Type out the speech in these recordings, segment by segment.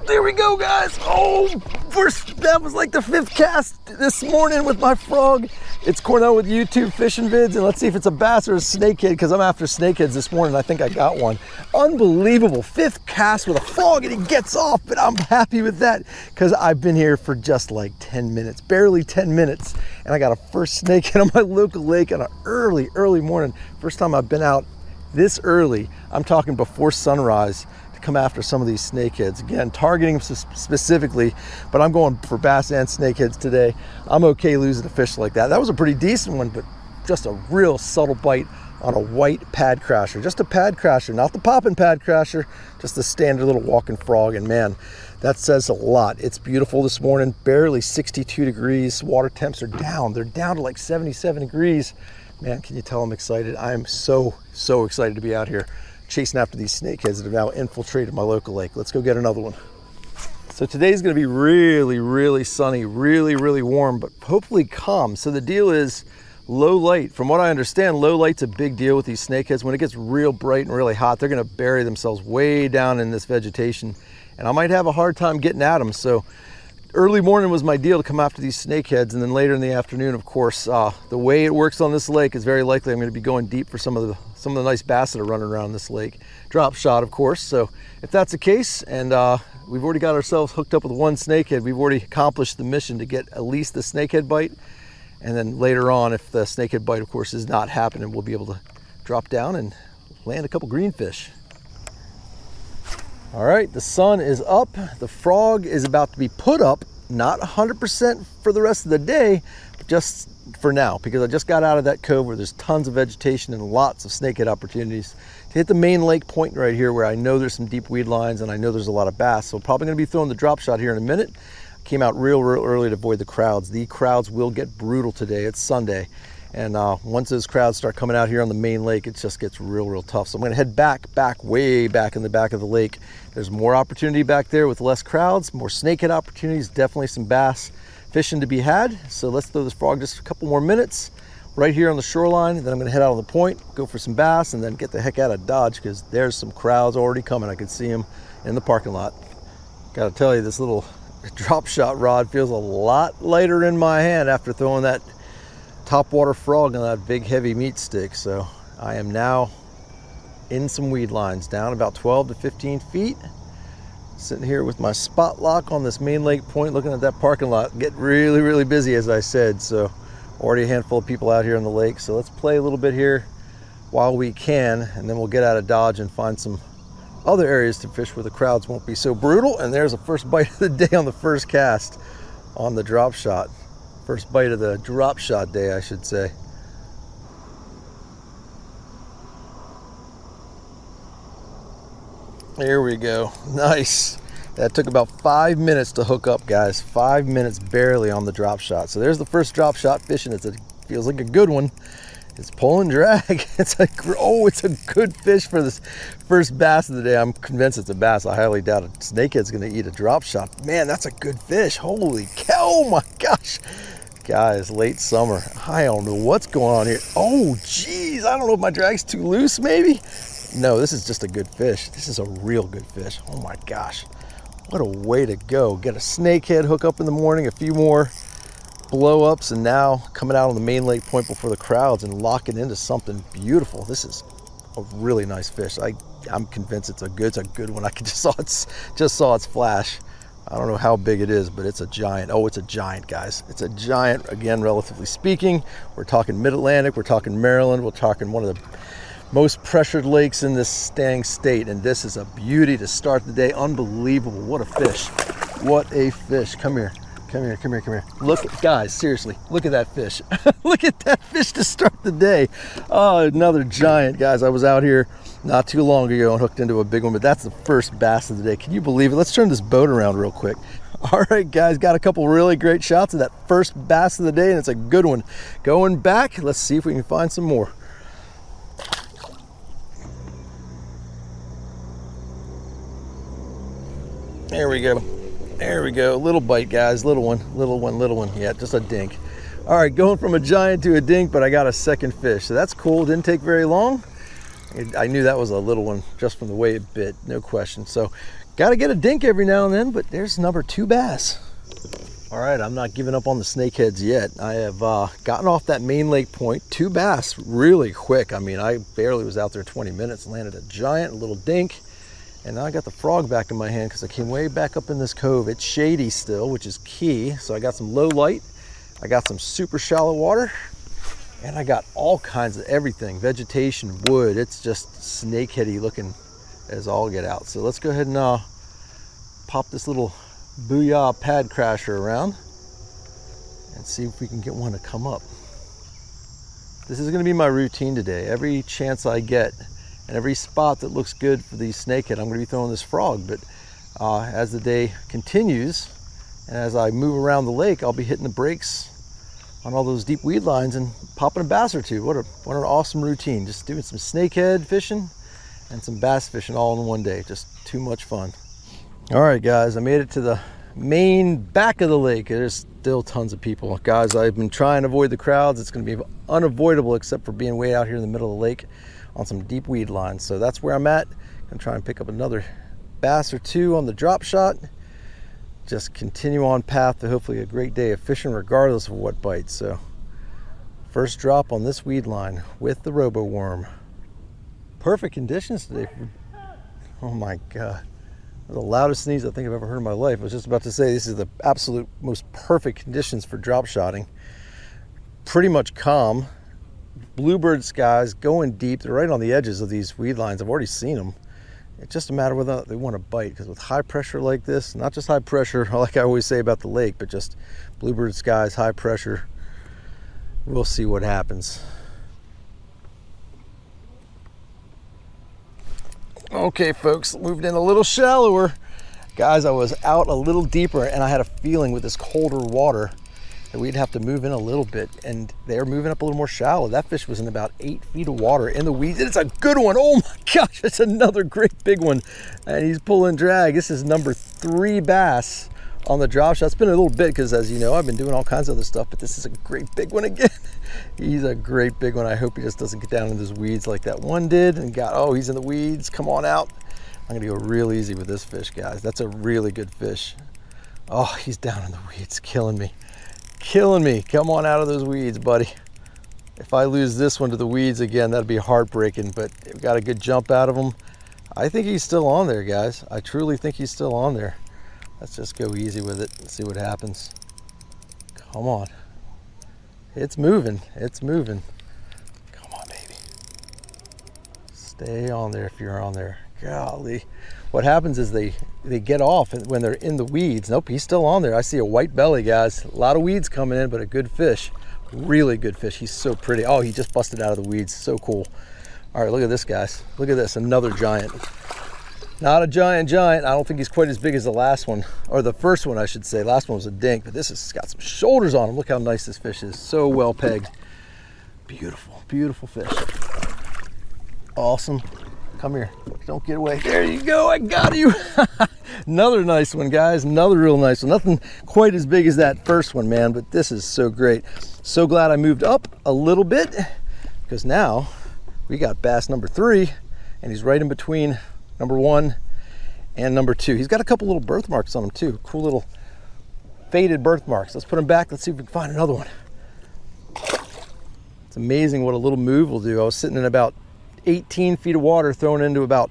there we go, guys. Oh, that was like the 5th cast this morning with my frog. It's Cornell with YouTube fishing vids, and let's see if it's a bass or a snakehead, because I'm after snakeheads this morning. I think I got one. Unbelievable, 5th cast with a frog, and he gets off, but I'm happy with that because I've been here for just like 10 minutes, barely 10 minutes, and I got a first snakehead on my local lake on an early morning. First time I've been out this early. I'm talking before sunrise, to come after some of these snakeheads. Again, targeting specifically, but I'm going for bass and snakeheads today. I'm okay losing a fish like that. That was a pretty decent one, but just a real subtle bite on a white pad crasher. Just a pad crasher, not the popping pad crasher, just the standard little walking frog. And man, that says a lot. It's beautiful this morning, barely 62 degrees. Water temps are down. They're down to like 77 degrees. Man, can you tell I'm excited? I am so excited to be out here chasing after these snakeheads that have now infiltrated my local lake. Let's go get another one. So today's gonna be really sunny, really warm, but hopefully calm. So the deal is low light. From what I understand, low light's a big deal with these snakeheads. When it gets real bright and really hot, they're gonna bury themselves way down in this vegetation, and I might have a hard time getting at them. So early morning was my deal to come after these snakeheads, and then later in the afternoon, of course, the way it works on this lake is very likely I'm going to be going deep for some of the nice bass that are running around this lake. Drop shot, of course. So if that's the case, and we've already got ourselves hooked up with one snakehead, we've already accomplished the mission to get at least the snakehead bite. And then later on, if the snakehead bite, of course, is not happening, we'll be able to drop down and land a couple greenfish. All right, the sun is up. The frog is about to be put up, not 100% for the rest of the day, but just for now, because I just got out of that cove where there's tons of vegetation and lots of snakehead opportunities to hit the main lake point right here, where I know there's some deep weed lines and I know there's a lot of bass. So probably gonna be throwing the drop shot here in a minute. Came out real early to avoid the crowds. The crowds will get brutal today. It's Sunday. And once those crowds start coming out here on the main lake, it just gets real tough. So I'm gonna head way back in the back of the lake. There's more opportunity back there with less crowds, more snakehead opportunities, definitely some bass fishing to be had. So let's throw this frog just a couple more minutes right here on the shoreline. Then I'm gonna head out on the point, go for some bass, and then get the heck out of Dodge, because there's some crowds already coming. I can see them in the parking lot. Gotta tell you, this little drop shot rod feels a lot lighter in my hand after throwing that topwater frog on that big heavy meat stick. So I am now in some weed lines, down about 12 to 15 feet, sitting here with my spot lock on this main lake point, looking at that parking lot. Get really busy, as I said. So already a handful of people out here on the lake. So let's play a little bit here while we can, and then we'll get out of Dodge and find some other areas to fish where the crowds won't be so brutal. And there's a first bite of the day on the first cast on the drop shot. First bite of the drop shot day, I should say. There we go. Nice. That took about 5 minutes to hook up, guys. 5 minutes barely on the drop shot. So there's the first drop shot fishing. It feels like a good one. It's pulling drag. It's like, oh, it's a good fish for this first bass of the day. I'm convinced it's a bass. I highly doubt a snakehead's gonna eat a drop shot. Man, that's a good fish. Holy cow, oh my gosh. Guys, late summer. I don't know what's going on here. Oh, geez, I don't know if my drag's too loose, maybe? No, this is just a good fish. This is a real good fish. Oh my gosh, what a way to go. Get a snakehead hook up in the morning, a few more blow-ups, and now coming out on the main lake point before the crowds and locking into something beautiful. This is a really nice fish. I'm convinced it's a good one. I just saw its flash. I don't know how big it is, but it's a giant. Oh, it's a giant, guys. It's a giant, again, relatively speaking. We're talking mid-Atlantic, we're talking Maryland, we're talking one of the most pressured lakes in this dang state, and this is a beauty to start the day. Unbelievable. What a fish. What a fish. Come here. Look, guys, seriously, look at that fish. Look at that fish to start the day. Oh, another giant, guys. I was out here not too long ago and hooked into a big one, but that's the first bass of the day. Can you believe it? Let's turn this boat around real quick. All right, guys, got a couple really great shots of that first bass of the day, and it's a good one. Going back, let's see if we can find some more. There we go. There we go. Little bite, guys. Little one. Yeah, just a dink. All right, going from a giant to a dink, but I got a second fish. So that's cool. Didn't take very long. I knew that was a little one just from the way it bit, no question. So Got to get a dink every now and then, but there's number 2 bass. All right, I'm not giving up on the snakeheads yet. I have gotten off that main lake point, 2 bass really quick. I mean, I barely was out there 20 minutes, landed a giant, a little dink, and now I got the frog back in my hand because I came way back up in this cove. It's shady still, which is key. So I got some low light, I got some super shallow water, and I got all kinds of everything, vegetation, wood. It's just snakeheady looking as all get out. So let's go ahead and pop this little booyah pad crasher around and see if we can get one to come up. This is going to be my routine today. Every chance I get and every spot that looks good for the snakehead, I'm going to be throwing this frog. But as the day continues and as I move around the lake, I'll be hitting the brakes on all those deep weed lines and popping a bass or two. What an awesome routine. Just doing some snakehead fishing and some bass fishing all in one day. Just too much fun. All right, guys, I made it to the main back of the lake. There's still tons of people. Guys, I've been trying to avoid the crowds. It's going to be unavoidable except for being way out here in the middle of the lake on some deep weed lines. So that's where I'm at. I'm going to try and pick up another bass or two on the drop shot. Just continue on path to hopefully a great day of fishing regardless of what bites. So first drop on this weed line with the Roboworm. Perfect conditions today. Oh my God. The loudest sneeze I think I've ever heard in my life. I was just about to say this is the absolute most perfect conditions for drop shotting. Pretty much calm. Bluebird skies going deep. They're right on the edges of these weed lines. I've already seen them. It's just a matter of whether they want to bite, because with high pressure like this, not just high pressure like I always say about the lake, but just bluebird skies, high pressure, we'll see what happens. Okay, folks, moved in a little shallower. Guys, I was out a little deeper and I had a feeling with this colder water that we'd have to move in a little bit, and they're moving up a little more shallow. That fish was in about 8 feet of water in the weeds. It's a good one. Oh my gosh, it's another great big one. And he's pulling drag. This is number 3 bass on the drop shot. It's been a little bit because, as you know, I've been doing all kinds of other stuff, but this is a great big one again. He's a great big one. I hope he just doesn't get down in those weeds like that one did and oh, he's in the weeds. Come on out. I'm gonna go real easy with this fish, guys. That's a really good fish. Oh, he's down in the weeds, killing me. Killing me. Come on out of those weeds, buddy. If I lose this one to the weeds again, that'd be heartbreaking, but we got a good jump out of him. I think he's still on there, guys. I truly think he's still on there. Let's just go easy with it and see what happens. Come on. It's moving. It's moving. Come on, baby. Stay on there if you're on there. Golly. What happens is they get off when they're in the weeds. Nope, he's still on there. I see a white belly, guys. A lot of weeds coming in, but a good fish. Really good fish. He's so pretty. Oh, he just busted out of the weeds. So cool. All right, look at this, guys. Look at this. Another giant. Not a giant. I don't think he's quite as big as the last one, or the first one, I should say. Last one was a dink, but this has got some shoulders on him. Look how nice this fish is. So well pegged. Beautiful, beautiful fish. Awesome. Come here. Don't get away. There you go. I got you. Another nice one, guys. Another real nice one. Nothing quite as big as that first one, man, but this is so great. So glad I moved up a little bit, because now we got bass number 3, and he's right in between number 1 and number 2. He's got a couple little birthmarks on him too. Cool little faded birthmarks. Let's put him back. Let's see if we can find another one. It's amazing what a little move will do. I was sitting in about 18 feet of water, thrown into about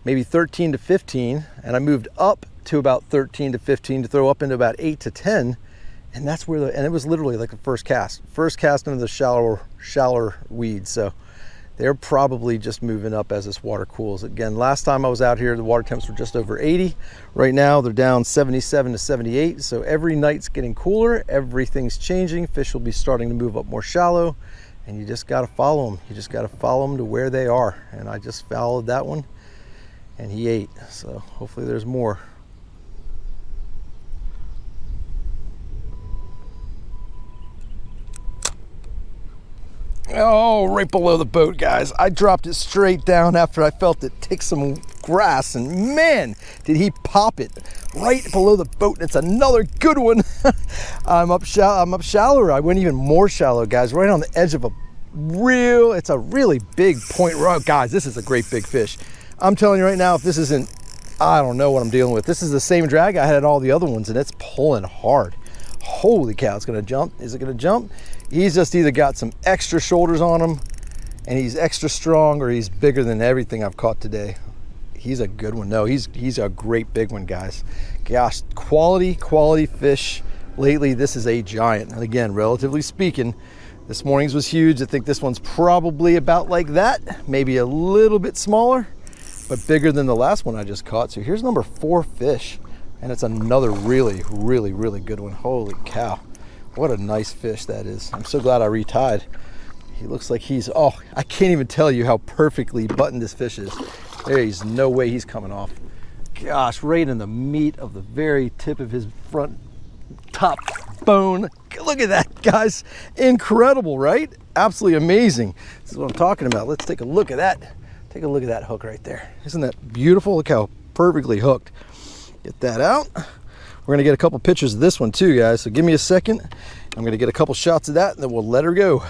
maybe 13 to 15, and I moved up to about 13 to 15 to throw up into about 8 to 10, and that's where and it was literally like the first cast into the shallower weeds. So they're probably just moving up as this water cools. Again, last time I was out here, the water temps were just over 80. Right now, they're down 77 to 78. So every night's getting cooler. Everything's changing. Fish will be starting to move up more shallow, and you just got to follow them. You just got to follow them to where they are. And I just followed that one, and he ate. So hopefully there's more. Oh, right below the boat, guys. I dropped it straight down after I felt it take some grass, and man, did he pop it right below the boat. And it's another good one. I'm up shallower. I went even more shallow, guys, right on the edge of it's a really big point rock. Guys, this is a great big fish. I'm telling you right now, if this isn't I don't know what I'm dealing with. This is the same drag I had all the other ones, and it's pulling hard. Holy cow, it's gonna jump. Is it gonna jump? He's just either got some extra shoulders on him and he's extra strong, or he's bigger than everything I've caught today. He's a good one. No, he's a great big one, guys. Gosh, quality fish lately. This is a giant. And again, relatively speaking, this morning's was huge. I think this one's probably about like that, maybe a little bit smaller, but bigger than the last one I just caught. So here's number 4 fish, and it's another really good one. Holy cow, what a nice fish that is. I'm so glad I retied. He looks like he's, oh, I can't even tell you how perfectly buttoned this fish is. There's no way he's coming off. Gosh, right in the meat of the very tip of his front top bone. Look at that, guys. Incredible, right? Absolutely amazing. This is what I'm talking about. Let's take a look at that. Take a look at that hook right there. Isn't that beautiful? Look how perfectly hooked. Get that out. We're gonna get a couple pictures of this one too, guys. So give me a second. I'm gonna get a couple shots of that and then we'll let her go.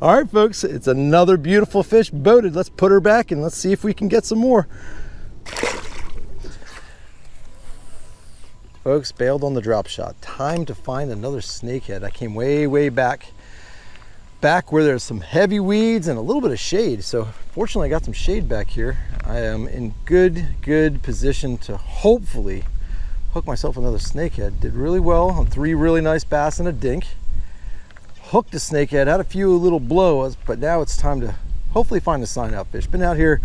All right, folks, it's another beautiful fish boated. Let's put her back and let's see if we can get some more. Folks, bailed on the drop shot. Time to find another snakehead. I came way back where there's some heavy weeds and a little bit of shade. So fortunately I got some shade back here. I am in good position to hopefully hook myself another snakehead. Did really well on 3 really nice bass and a dink. Hooked a snakehead, had a few little blows, but now it's time to hopefully find a sign out fish. Been out here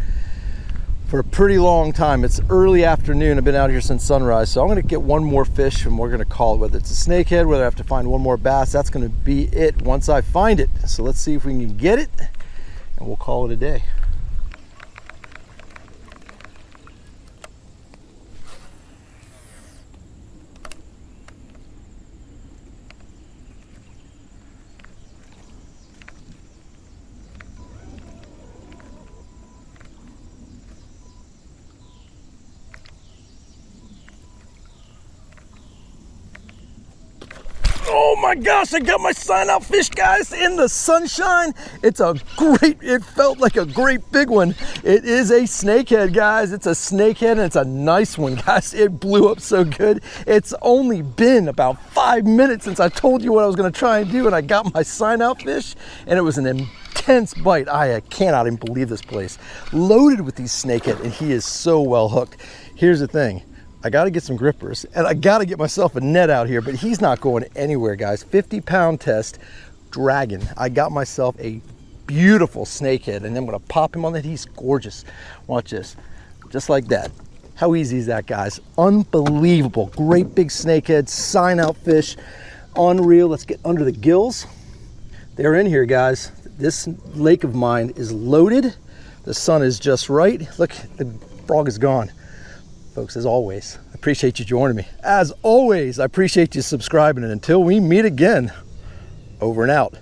for a pretty long time. It's early afternoon. I've been out here since sunrise. So I'm gonna get one more fish and we're gonna call it, whether it's a snakehead, whether I have to find one more bass. That's gonna be it once I find it. So let's see if we can get it and we'll call it a day. Oh my gosh, I got my sign out fish, guys, in the sunshine. It's a great, it felt like a great big one. It is a snakehead, guys. It's a snakehead and it's a nice one, guys. It blew up so good. It's only been about 5 minutes since I told you what I was gonna try and do, and I got my sign out fish, and it was an intense bite. I cannot even believe this place. Loaded with these snakehead, and he is so well hooked. Here's the thing. I got to get some grippers and I got to get myself a net out here, but he's not going anywhere, guys. 50-pound test dragon. I got myself a beautiful snakehead and I'm going to pop him on that. He's gorgeous. Watch this. Just like that. How easy is that, guys? Unbelievable. Great big snakehead, sign out fish. Unreal. Let's get under the gills. They're in here, guys. This lake of mine is loaded. The sun is just right. Look, the frog is gone. Folks, as always, I appreciate you joining me. As always, I appreciate you subscribing, and until we meet again, over and out.